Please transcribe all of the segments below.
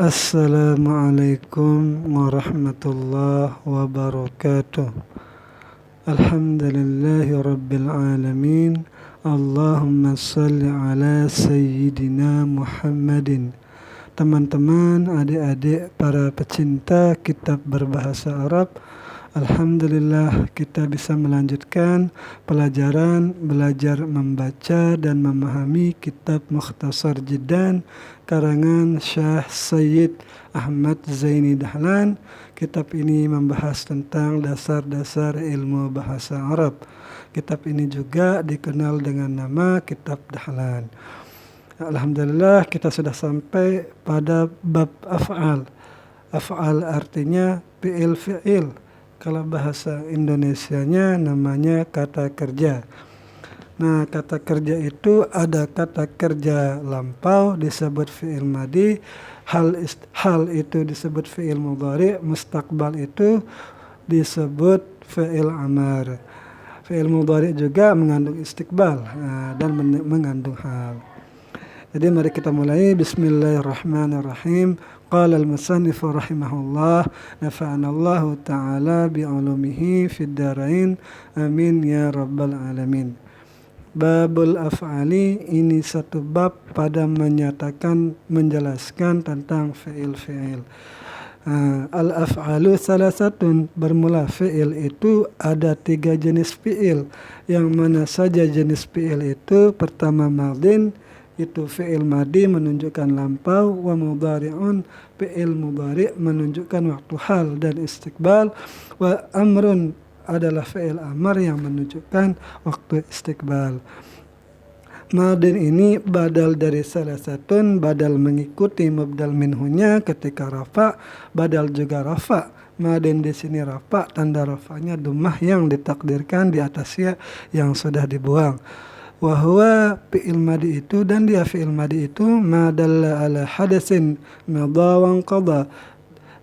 Assalamualaikum warahmatullahi wabarakatuh. Alhamdulillahi rabbil alamin. Allahumma salli ala sayyidina Muhammadin. Teman-teman, adik-adik para pecinta kitab berbahasa Arab, alhamdulillah kita bisa melanjutkan pelajaran belajar membaca dan memahami kitab Mukhtasar Jiddan karangan Syekh Sayyid Ahmad Zaini Dahlan. Kitab ini membahas tentang dasar-dasar ilmu bahasa Arab. Kitab ini juga dikenal dengan nama Kitab Dahlan. Alhamdulillah kita sudah sampai pada bab af'al. Af'al artinya fi'il. Kalau bahasa Indonesianya namanya kata kerja. Nah, kata kerja itu ada kata kerja lampau disebut fi'il madi, hal itu disebut fi'il mudhari, mustaqbal itu disebut fi'il amar. Fi'il mudhari juga mengandung istiqbal dan mengandung hal. Jadi mari kita mulai. Bismillahirrahmanirrahim. Qala al-musannif rahimahullah, nafa'anallahu ta'ala bi'ulumihi fid darain, amin ya rabbal alamin. Babul af'ali, ini satu bab pada menjelaskan tentang fi'il. Al-af'alu salasatun, bermula fi'il itu ada 3 jenis fi'il. Yang mana saja jenis fi'il itu? Pertama madin, itu fi'il madi menunjukkan lampau, wa mudhari'un, fi'il mudhari' menunjukkan waktu hal dan istiqbal, wa amrun adalah fi'il amar yang menunjukkan waktu istiqbal. Madin ini badal dari salah satun, badal mengikuti mubdal minhunya ketika rafa, badal juga rafa. Madin di sini rafa, tanda rafanya dhammah yang ditakdirkan di atasnya yang sudah dibuang. Wahwa fi'il madi itu, dan dia fi'il madi itu madalla ala hadasin madha wa qada.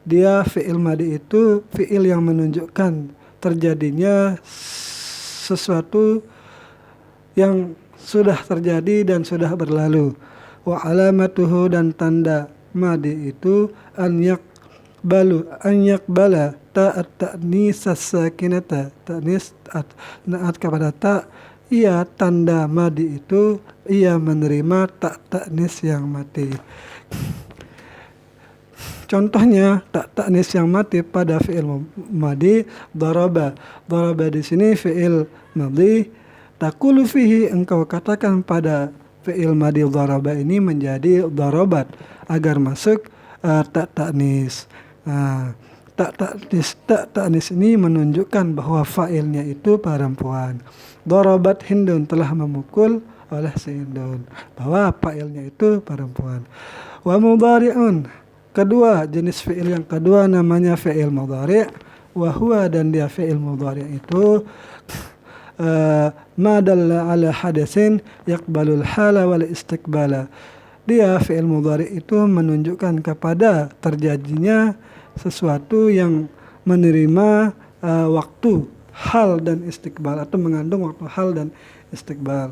Dia fi'il madi itu fi'il yang menunjukkan terjadinya sesuatu yang sudah terjadi dan sudah berlalu. Wa alamatuhu, dan tanda madi itu an yakbala ta'at ta'nis as-sakinata, ta'nis naat kepada ta. Ia tanda madi itu ia menerima tak ta'nis yang mati. Contohnya tak ta'nis yang mati pada fi'il madi daraba. Daraba di sini fi'il madi. Taqulu fihi, engkau katakan pada fi'il madi daraba ini menjadi darabat agar masuk tak ta'nis. Tak ta'nis ini menunjukkan bahwa fa'ilnya itu perempuan. Darabat Hindun, telah memukul oleh si Hindun, bahwa fa'ilnya itu perempuan. Wa mudhari'un, kedua jenis fi'il yang kedua namanya fi'il mudhari'. Wa huwa, dan dia fi'il mudhari' itu ma dalla ala hadasin yaqbalul hala wal istiqbala. Dia fi'il mudhari' itu menunjukkan kepada terjadinya sesuatu yang menerima waktu hal dan istiqbal, atau mengandung waktu hal dan istiqbal.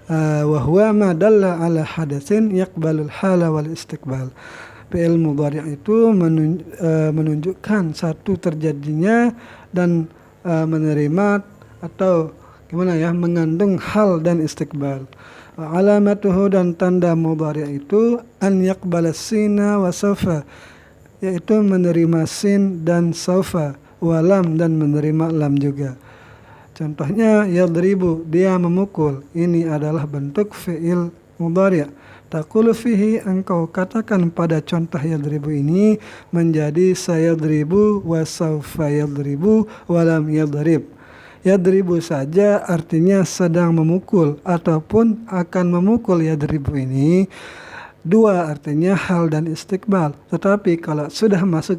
Wa huwa ma dalla ala hadasin yaqbalul hala wal istiqbal. Fi'il mudhari' itu menunjukkan satu terjadinya dan menerima atau mengandung hal dan istiqbal. Alamatuhu, dan tanda mudhari' itu an yaqbalas sina wa sawfa, yaitu menerima sin dan sawfa, wa lam, dan menerima lam juga. Contohnya yadribu, dia memukul. Ini adalah bentuk fi'il mudhari'. Taqulu fihi, engkau katakan pada contoh yadribu ini menjadi sayadribu wa sawfa yadribu wa lam yadrib. Yadribu saja artinya sedang memukul ataupun akan memukul. Yadribu ini dua artinya hal dan istiqbal. Tetapi kalau sudah masuk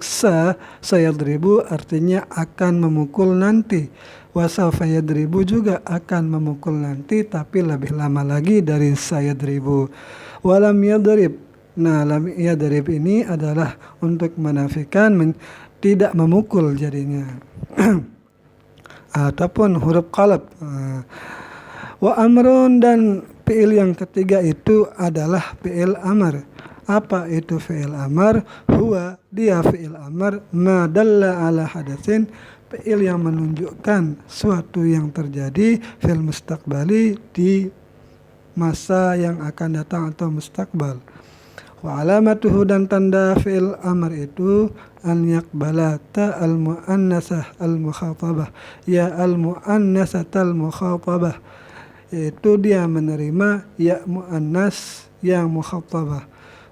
sayadribu artinya akan memukul nanti. Wasawfa yadribu juga akan memukul nanti, tapi lebih lama lagi dari sayadribu. Walam yadrib. Nah, lam yadrib ini adalah untuk menafikan tidak memukul jadinya. Ataupun huruf qalab. Wa amrun, dan fi'il yang ketiga itu adalah fi'il amar. Apa itu fi'il amar? Huwa, dia fi'il amar, ma dalla ala hadatsin, fi'il yang menunjukkan suatu yang terjadi fil mustaqbali, di masa yang akan datang atau mustaqbal. Wa alamatuhu, dan tanda fi'il amar itu an yaqbala ta al muannasah al mukhatabah, ya al muannasah al mukhatabah, yaitu dia menerima ya muannas yang mukhatabah.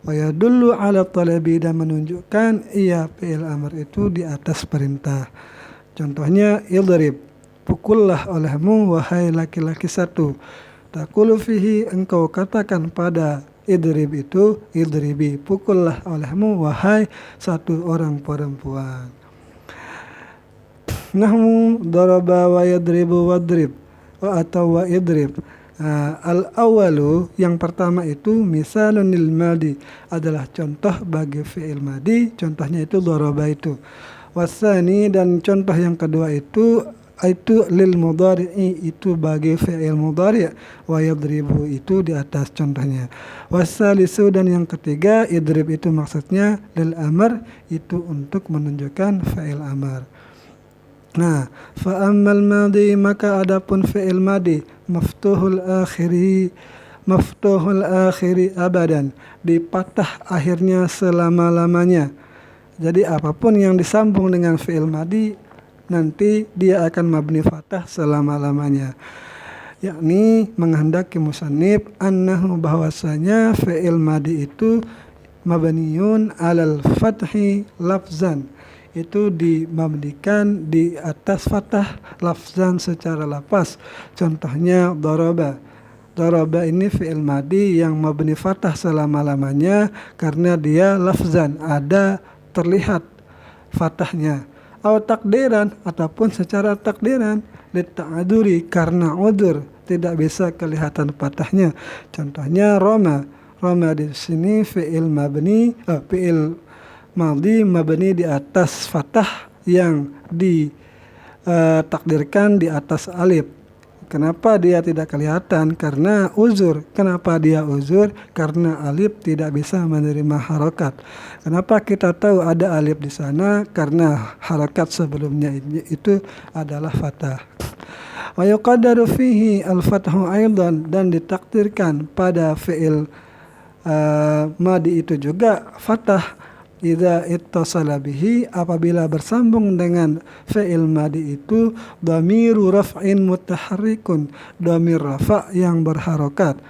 Wa yadullu ala talabi, dan menunjukkan ia fi'il amar itu di atas perintah. Contohnya idrib, pukullah olehmu wahai laki-laki satu. Taqulu fihi, engkau katakan pada idrib itu, idribi, pukullah olehmu wahai satu orang perempuan. Nahmu daraba wa yadribu wadrib, atau wa idrib. Al-awalu, yang pertama itu misalun lil madi, adalah contoh bagi fi'il madi, contohnya itu daraba itu. Wasani, dan contoh yang kedua itu lil mudhari'i, itu bagi fi'il mudhari', wa yadribu itu di atas contohnya. Wasalisu, dan yang ketiga idrib itu maksudnya lil amar, itu untuk menunjukkan fi'il amar. Nah, fa ammal madi, maka adapun fi'il madi maftuhul akhiri abadan, dipatah akhirnya selama-lamanya. Jadi apapun yang disambung dengan fi'il madi nanti dia akan mabni fathah selama-lamanya. Yakni menghendaki musannif annahu, bahwasanya fi'il madi itu mabniun alal fathi lafzan, itu dimabnikan di atas fathah lafzan secara lafaz. Contohnya daraba. Daraba ini fi'il madi yang mabni fathah selama-lamanya karena dia lafzan, ada terlihat fathahnya. Atau takdiran, ataupun secara takdiran, litta'aduri, karena udzur tidak bisa kelihatan fathahnya. Contohnya roma. Roma di sini fi'il madhi mabni di atas fathah yang ditakdirkan di atas alif. Kenapa dia tidak kelihatan? Karena uzur. Kenapa dia uzur? Karena alif tidak bisa menerima harokat. Kenapa kita tahu ada alif di sana? Karena harokat sebelumnya itu adalah fathah. Wa yuqaddaru fihi al-fathu aidan, dan ditakdirkan pada fi'il madi itu juga fathah. Idza ittasala bihi, apabila bersambung dengan fi'il madi itu dhamiru raf'in mutaharrikun, dhamir rafa' yang berharokat.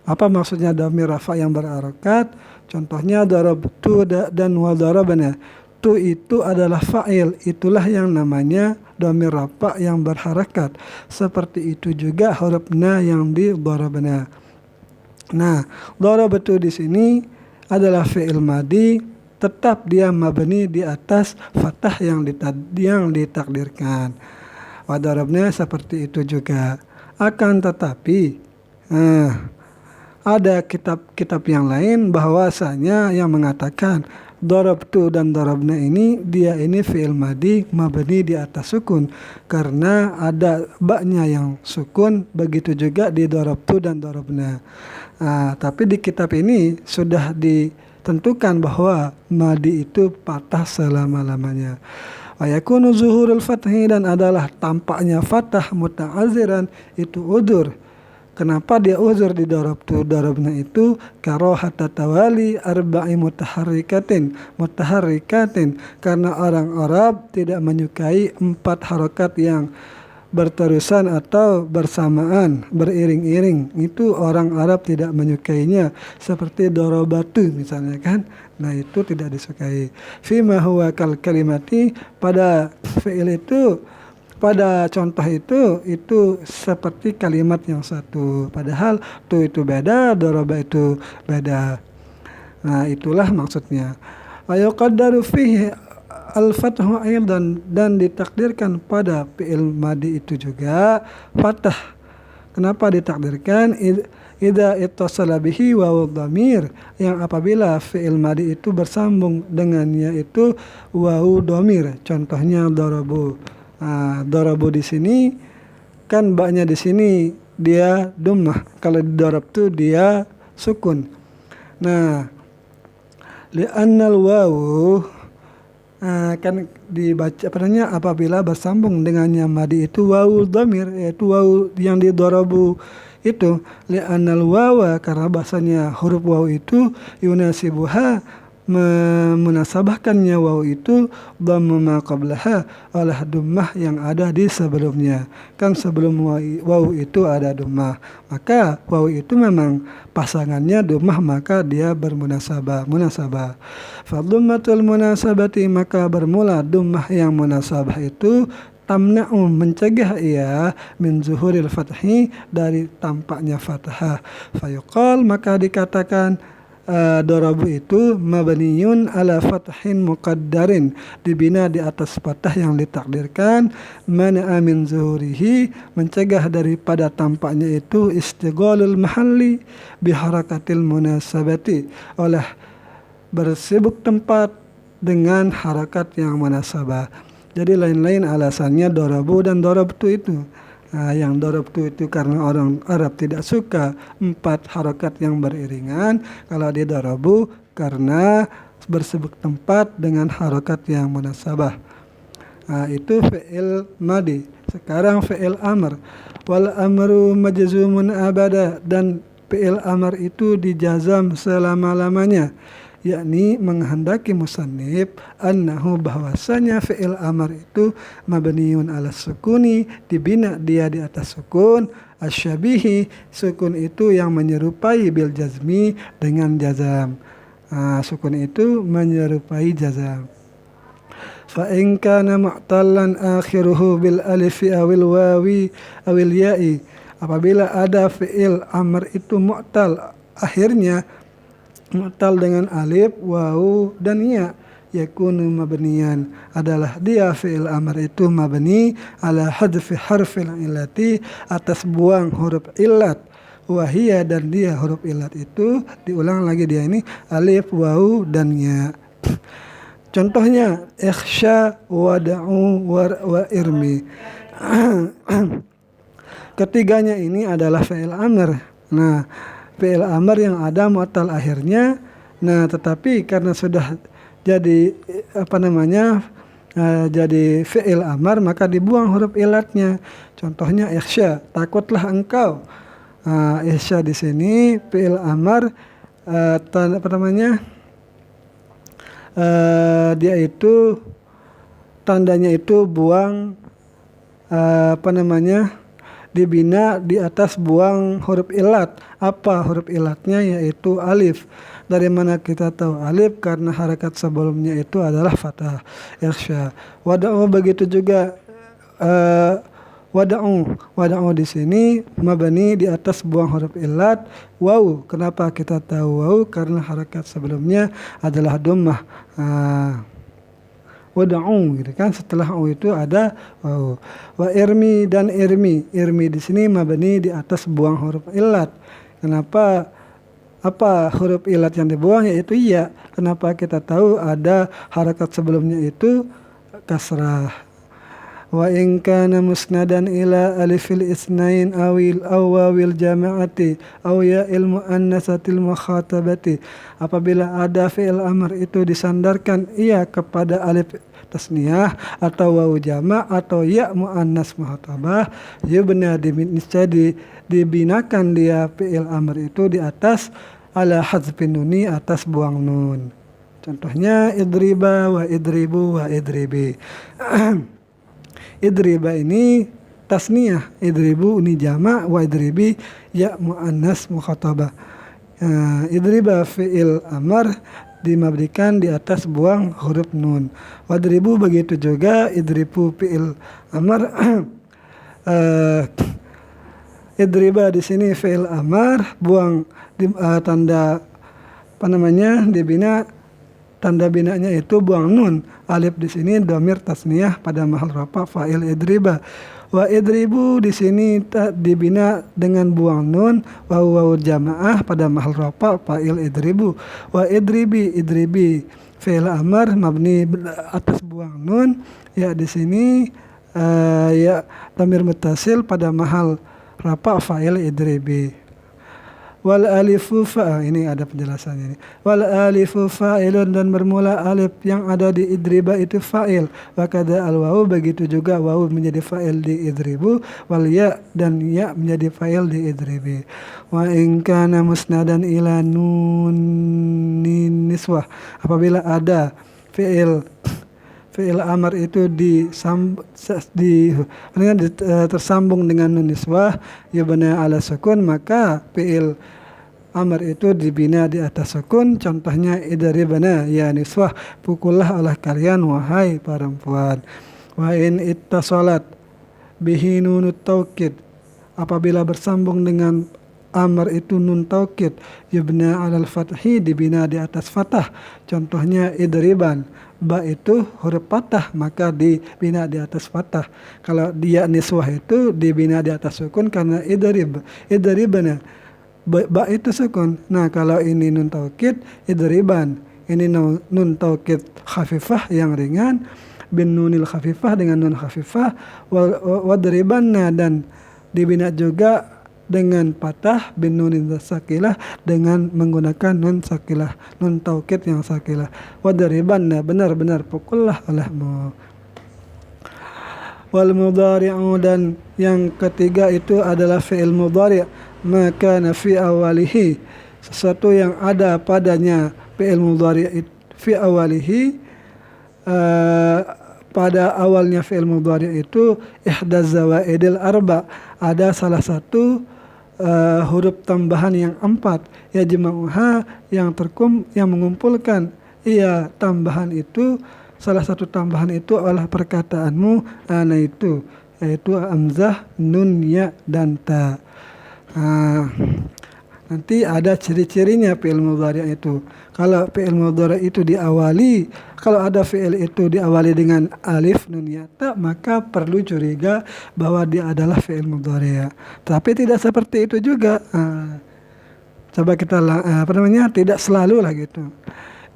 Apa maksudnya dhamir rafa' yang berharokat? Contohnya darabtu dan wa darabna. Tu itu adalah fa'il, itulah yang namanya dhamir rafa' yang berharakat. Seperti itu juga huruf na yang di darabna. Nah, darabtu di sini adalah fi'il madi, tetap dia mabni di atas fathah yang ditakdirkan. Wadarabnya seperti itu juga. Akan tetapi ada kitab-kitab yang lain bahwasanya yang mengatakan darabtu dan darabna ini, dia ini fi'il madi mabni di atas sukun karena ada baknya yang sukun, begitu juga di darabtu dan darabna. Tapi di kitab ini sudah ditentukan bahwa madi itu patah selama-lamanya. Wa yakunu zuhurul fathi, dan adalah tampaknya fathah muta'aziran, itu udzur. Kenapa dia uzur di darabtu darabna itu? Karahata tawali arba'i mutaharrikatin, karena orang Arab tidak menyukai 4 harokat yang berterusan atau bersamaan, beriring-iring. Itu orang Arab tidak menyukainya, seperti darabatu misalnya kan. Nah, itu tidak disukai. Fima huwa kal kalimati, pada fi'il itu, pada contoh itu seperti kalimat yang satu. Padahal tu itu beda, daraba itu beda. Nah, itulah maksudnya. Wa yuqaddaru fihi al-fathu aidan, dan ditakdirkan pada fi'il madi itu juga fathah. Kenapa ditakdirkan? Idza ittasala bihi wawu dhamir, yang apabila fi'il madi itu bersambung dengannya itu wawu dhamir. Contohnya darabu. Darabu di sini kan baknya di sini dia dhammah, kalau di darab tu dia sukun. Nah, Li'annal wawu kan dibaca apabila bersambung dengannya madi itu wawu dhamir, yaitu wawu yang didorobu itu. Li'annal wawa, karena bahasanya huruf wawu itu yunasibuha, memunasabahkannya wawu itu dhamma ma qablaha, oleh dhammah yang ada di sebelumnya. Kan sebelum wawu itu ada dhammah, maka wawu itu memang pasangannya dhammah, maka dia munasabah. Fa dhammatul munasabati, maka bermula dhammah yang munasabah itu tamna'u, mencegah ia min zuhuril fathi, dari tampaknya fathah. Fayuqal, maka dikatakan dorobu itu mabniyun ala fathin muqaddarin, dibina di atas fathah yang ditakdirkan. Mana'a min zuhurihi, mencegah daripada tampaknya itu istighalul mahalli biharakatil munasabati, oleh bersibuk tempat dengan harakat yang munasabah. Jadi lain-lain alasannya dorobu dan dorobtu itu. Yang dorobtu itu karena orang Arab tidak suka 4 harakat yang beriringan. Kalau dia dorobu karena bersibuk tempat dengan harakat yang munasabah. Itu fi'il madi. Sekarang fi'il amr. Wal amru majzumun abada, dan fi'il amr itu dijazam selama-lamanya, yakni menghendaki musannif annahu, bahwasanya fi'il amr itu mabniun ala sukuni, dibina dia di atas sukun, asyabihi, sukun itu yang menyerupai bil jazmi, dengan jazam. Sukun itu menyerupai jazam. Fa in kana mu'tallan akhiruhu bil alifi awil wawi awil ya'i, apabila ada fi'il amr itu mu'tal, akhirnya mu'tal dengan alif, wawu, dan ya, yakunu mabniyan, adalah dia fi'il amr itu mabni ala hadfi harfil illati, atas buang huruf illat, wahia, dan dia huruf illat itu, diulang lagi dia ini, alif, wawu, dan ya. Contohnya ikhsha, wada'u, wa irmi. Ketiganya ini adalah fi'il amr. Nah, fi'il amr yang ada mu'tal akhirnya. Nah, tetapi karena sudah jadi jadi fi'il amr, maka dibuang huruf ilatnya. Contohnya ikhsha, takutlah engkau. Ikhsha di sini fi'il amr, dia itu tandanya itu buang, dibina di atas buang huruf ilat. Apa huruf ilatnya? Yaitu alif. Dari mana kita tahu alif? Karena harakat sebelumnya itu adalah fathah, irsya. Wada'u, begitu juga wada'u di sini mabni di atas buang huruf ilat. Waw, kenapa kita tahu waw? Karena harakat sebelumnya adalah dhammah. Wada'u, gitu kan, setelah u itu ada waw. Wa irmi, dan irmi di sini mabni di atas buang huruf ilat. Kenapa? Apa huruf ilat yang dibuang? Yaitu ya. Kenapa kita tahu? Ada harakat sebelumnya itu kasrah. Wa in kana musnadan ila alifil isnain awil awawil jama'ati aw ya'il muannasatil mukhatabati, apabila ada fi'il amr itu disandarkan ia kepada alif tasniyah atau wawu jama' atau ya muannas mukhatabah, yubna dibinakan dia fi'il amr itu di atas ala hadzfin nuni, atas buang nun. Contohnya idriba wa idribu wa idribi. Idriba ini tasniyah, idribu ini jama', wa idribi ya muannas mukhatabah. Idriba fi'il amr dimabdikan di atas buang huruf nun. Wadribu begitu juga, idribu fi'il amr. Idriba di sini fi'il amr, buang tanda dibina, tanda binanya itu buang nun. Alif di sini dhamir tasniyah pada mahal rafa fa'il idriba. Wa idribu di sini dibina dengan buang nun, wawu jamaah pada mahal rafa fa'il idribu. Wa idribi fi'il amr mabni atas buang nun, ya di sini ya dhamir muttasil pada mahal rafa fa'il idribi. Wal alifu fa, ini ada penjelasannya ini. Wal alifu fa'ilun, dan bermula alif yang ada di idriba itu fa'il. Wa kadza al wawu, begitu juga wawu menjadi fa'il di idribu. Wal ya, dan ya menjadi fa'il di idribi. Wa in kana musnadan ila nunin niswah, apabila ada fi'il amar itu tersambung dengan nun niswah yubna ala sukun, maka fi'il amar itu dibina di atas sukun. Contohnya idribna ya niswah, pukullah oleh kalian wahai perempuan. Wa in ittasalat bihi nunut taukid, apabila bersambung dengan amar itu nun taukid yubna alal fathi, dibina di atas fathah. Contohnya idriban, ba itu huruf fathah maka dibina di atas fathah. Kalau dia niswah itu dibina di atas sukun karena idribna, ba itu sukun. Nah kalau ini nun taukid idriban, ini nun taukid khafifah yang ringan, bin nunil khafifah dengan nun khafifah. Wadribanna, dan dibina juga dengan patah, bin nunin sakilah, dengan menggunakan nun sakilah, nun taukid yang sakilah. Wadribanna, benar-benar pukullah olehmu. Wal mudhari'u, dan yang ketiga itu adalah fi'il mudhari', maka fi awalihi, sesuatu yang ada padanya fi'il mudhari' fi awalihi, pada awalnya fi'il mudhari' itu ihdaz zawaidil arba, ada salah satu huruf tambahan yang 4, ya jema'uha, yang mengumpulkan iya tambahan itu, salah satu tambahan itu adalah perkataanmu ana itu, yaitu hamzah, nun, ya, dan ta. Nanti ada ciri-cirinya fi'il mudhari' itu. Kalau fi'il mudhari' itu diawali, kalau ada fi'il itu diawali dengan alif, nun, ya, ta, maka perlu curiga bahwa dia adalah fi'il mudhari'. Tapi tidak seperti itu juga. Coba kita tidak selalu lah gitu.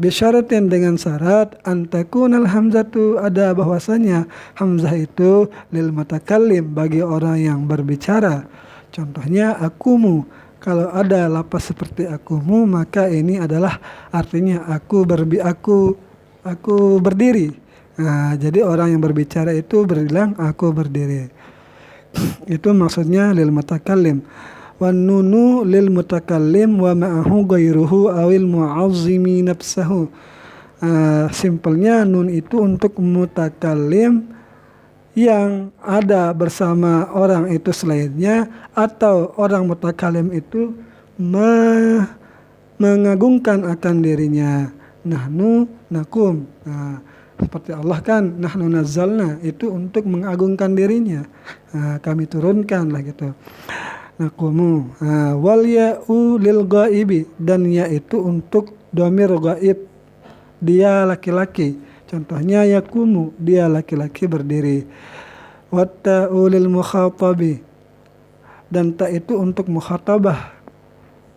Bisyaratin, dengan syarat antakunal hamzatu, ada bahwasanya hamzah itu lil mutakallim, bagi orang yang berbicara. Contohnya akumu, kalau ada lapas seperti akumu, maka ini adalah artinya aku berdiri. Nah, jadi orang yang berbicara itu bilang aku berdiri. Itu maksudnya lil mutakallim. Wan nunu lil mutakallim wa ma'ahu ghairuhu awil mu'azzimi nafsahu. Simpelnya nun itu untuk mutakallim yang ada bersama orang itu selainnya, atau orang mutakalim itu mengagungkan akan dirinya. Nahnu nakum, seperti Allah kan, nahnu nazzalna, itu untuk mengagungkan dirinya, kami turunkan lah gitu. Nakumu. Wal ya'u lil ghaibi, dan ya itu untuk dhamir ghaib, dia laki-laki. Contohnya yakumu, dia laki-laki berdiri. Watta'u lil mukhatabi, dan ta itu untuk mukhatabah,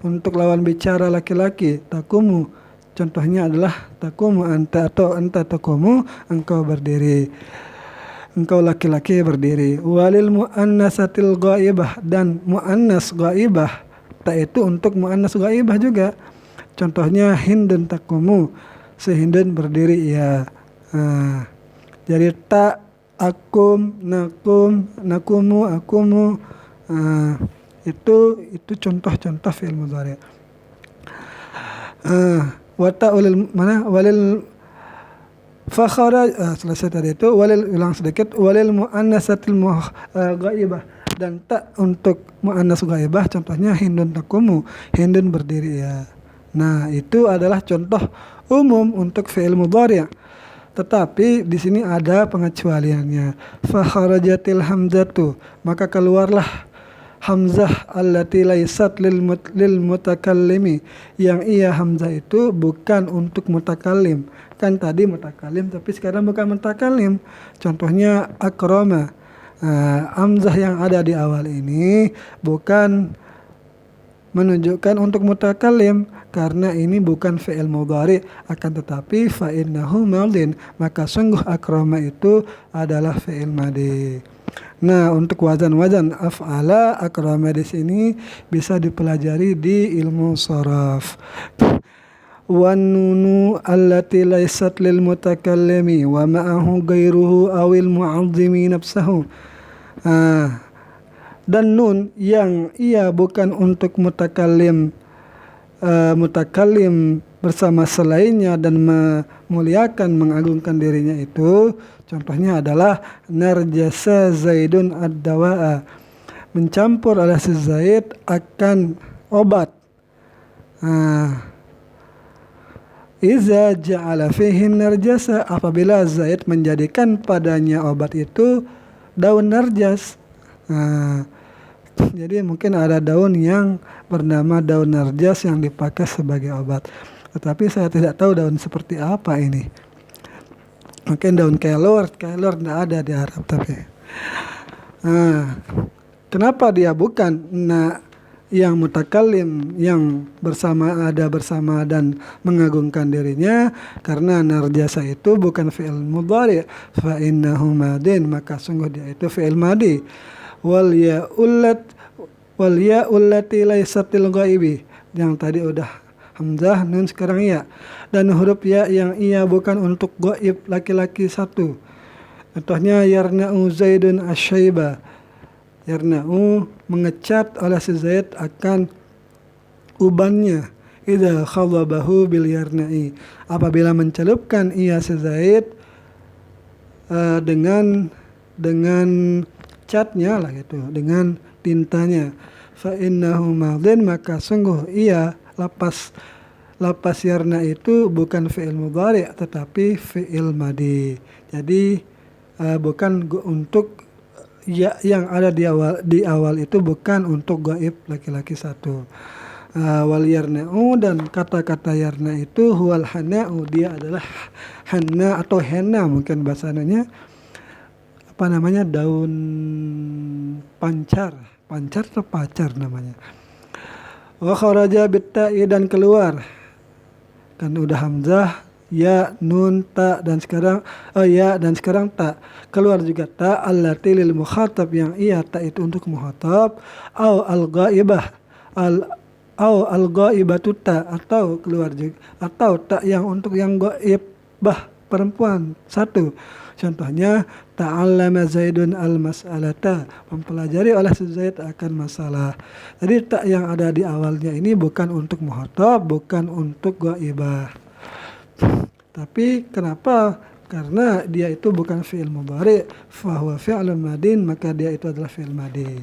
untuk lawan bicara laki-laki. Takumu, contohnya adalah takumu anta, atau anta takumu, engkau berdiri, engkau laki-laki berdiri. Walil muannasatil ghaibah, dan muannas ghaibah, ta itu untuk muannas ghaibah juga. Contohnya hindun takumu, sehindun berdiri ya. Jadi ta, akum, nakum, nakumu, akumu, itu contoh-contoh fi'il mudhari'. Wata walil fakhara, selesai tadi itu. Walil, ulang sedikit, walil muannasatil ghaibah, dan ta untuk muannas ghaibah, contohnya hindun takumu, hindun berdiri ya. Nah, itu adalah contoh umum untuk fi'il mudhari'. Tetapi di sini ada pengecualiannya. Fa kharajatil hamzatu, maka keluarlah hamzah allati laisat lil mutakallimi, yang iya hamzah itu bukan untuk mutakallim. Kan tadi mutakallim, tapi sekarang bukan mutakallim. Contohnya akrama. Hamzah yang ada di awal ini bukan menunjukkan untuk mutakallim, karena ini bukan fi'il mudhari', akan tetapi fa innahu madin, maka sungguh akrama itu adalah fi'il madhi. Nah, untuk wazan-wazan af'ala akrama di sini bisa dipelajari di ilmu sharaf. Wan nunu allati laysat lil mutakallimi wa ma'ahu ghairuhu awil mu'azzimi nafsahu. Dan nun yang ia bukan untuk mutakallim bersama selainnya dan memuliakan mengagungkan dirinya itu, contohnya adalah narjasa zaidun ad-dawa'a, mencampur oleh si Zaid akan obat. Iza ja'ala fihi narjasa, apabila Zaid menjadikan padanya obat itu daun narjas. Jadi mungkin ada daun yang bernama daun narjas yang dipakai sebagai obat. Tetapi saya tidak tahu daun seperti apa ini. Mungkin daun kelor tidak ada di Arab tapi. Kenapa dia bukan? Yang mutakallim yang bersama dan mengagungkan dirinya, karena narjasa itu bukan fi'il mudhari, fa innahu madin, maka sungguh dia itu fi'il madi. Wal ya ullati laysatil ghaibi, yang tadi udah hamzah, nun sekarang ya. Dan huruf ya yang ia bukan untuk ghaib, laki-laki satu. Contohnya yarna'u zaidun asyaiba. Yarna'u mengecat oleh si Zaid akan ubannya. Idza khadhabahu bil yarna'i, apabila mencelupkan ia si Zaid dengan catnya lah gitu, dengan tintanya. Fa innahu madin, maka sungguh ia lapas yarna itu bukan fi'il mudhari tetapi fi'il madi. Jadi bukan untuk ya yang ada di awal itu bukan untuk gaib laki-laki satu. Wal yarna'u, dan kata-kata yarna itu huwal hana'u, dia adalah hanna atau henna mungkin bahasanya, daun pancar atau pacar namanya. Wa kharaja bitta'i, dan keluar, kan udah hamzah, ya, nun, ta, dan sekarang ta, keluar juga ta, allati lil mukhatab, yang iya ta itu untuk mukhatab, au al-ghaibatu ta, atau keluar juga, atau ta yang untuk yang ghaibah perempuan satu. Contohnya ta'allama Zaidun al-mas'alata, mempelajari oleh Zaid akan masalah. Jadi tak yang ada di awalnya ini bukan untuk muhatab, bukan untuk ghaibah. Tapi kenapa? Karena dia itu bukan fi'il mudhari, fa huwa fi'lun madin, maka dia itu adalah fi'il madi.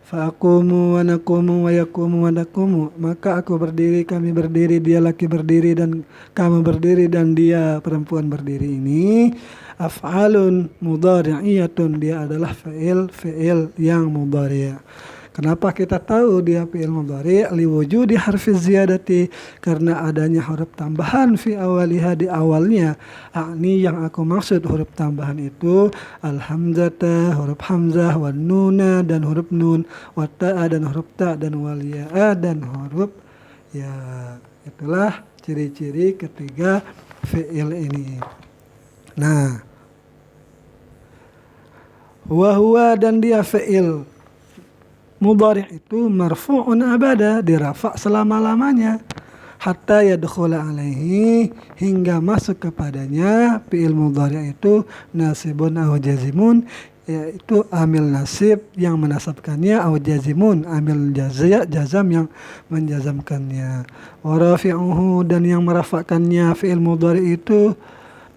Fa aqumu wa naqumu wa yaqumu wa naqumu, maka aku berdiri, kami berdiri, dia laki berdiri, dan kamu berdiri, dan dia perempuan berdiri. Ini af'alun mudhari'iyatun, dia adalah fi'il yang mudhari'. Kenapa kita tahu dia fi'il mudhari'? Liwujudi harfiz ziyadati, karena adanya huruf tambahan fi awaliha, di awalnya. Ini yang aku maksud huruf tambahan itu alhamzata, huruf hamzah, wan nuna, dan huruf nun, wa ta'a, dan huruf ta, dan wal ya'a, dan huruf ya. Itulah ciri-ciri ketiga fi'il ini. Nah, wa dan dia fi'il mudhari' itu marfu'un abada, dirafa' selama-lamanya, hatta yadkhula alaihi, hingga masuk kepadanya fi'il mudhari' itu nasibun aw jazimun, yaitu amil nasib yang menasabkannya, aw jazimun, amil jazam yang menjazamkannya. Wa rafi'uhu, dan yang merafa'kannya fi'il mudhari' itu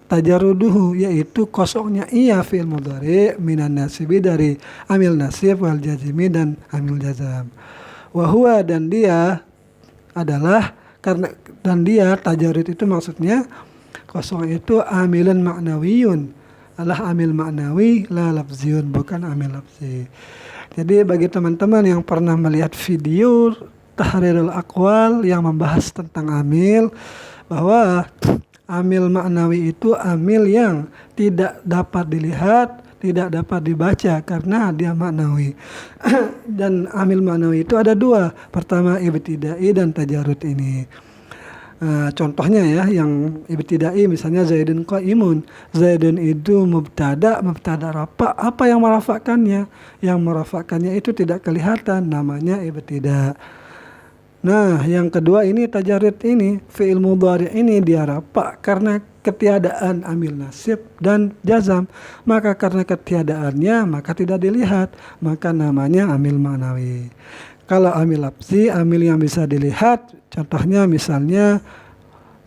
tajarruduhu, yaitu kosongnya ia fi'il mudhari' minan nasibi, dari amil nasib, wal jazimi, dan amil jazam. Wa huwa, dan dia adalah, dan dia tajarrud itu maksudnya kosong itu amilun ma'nawiyun, adalah amil ma'nawi, la lafziyun, bukan amil lafzi. Jadi bagi teman-teman yang pernah melihat video Tahrirul Aqwal yang membahas tentang amil, bahwa amil ma'nawi itu amil yang tidak dapat dilihat, tidak dapat dibaca karena dia ma'nawi. Dan amil ma'nawi itu ada dua. Pertama ibtidai dan tajarud ini. Contohnya ya yang ibtidai misalnya Zaidun qaimun. Zaidun itu mubtada rafa. Apa yang merafa'kannya? Yang merafa'kannya itu tidak kelihatan, namanya ibtida. Nah, yang kedua ini tajarid ini, fi'il mudhari' ini dia rafa karena ketiadaan amil nasib dan jazam. Maka karena ketiadaannya maka tidak dilihat, maka namanya amil ma'nawi. Kalau amil lafzi, amil yang bisa dilihat, contohnya misalnya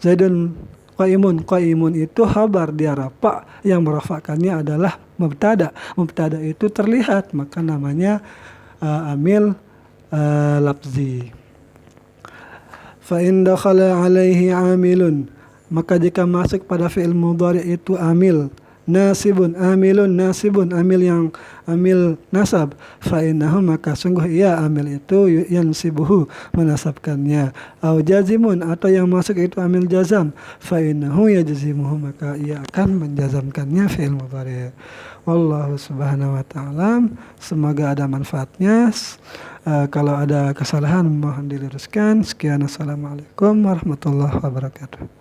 Zaidun qaimun. Qaimun itu khabar, dia rafa, yang merafa'kannya adalah mubtada. Mubtada itu terlihat, maka namanya amil lafzi. Fa in dakhala alaihi amilun, maka jika masuk pada fi'il mudhari itu amil nasibun, amilun nasibun, amil nasab, fa innahu, maka sungguh ia amil itu yansibuhu, menasabkannya, au jazimun, atau yang masuk itu amil jazam, fa innahu yajzimuhu, maka ia akan menjazamkannya fi'il mudhari. Wallahu subhanahu wa ta'ala, semoga ada manfaatnya. Kalau ada kesalahan mohon diluruskan. Sekian, assalamualaikum warahmatullahi wabarakatuh.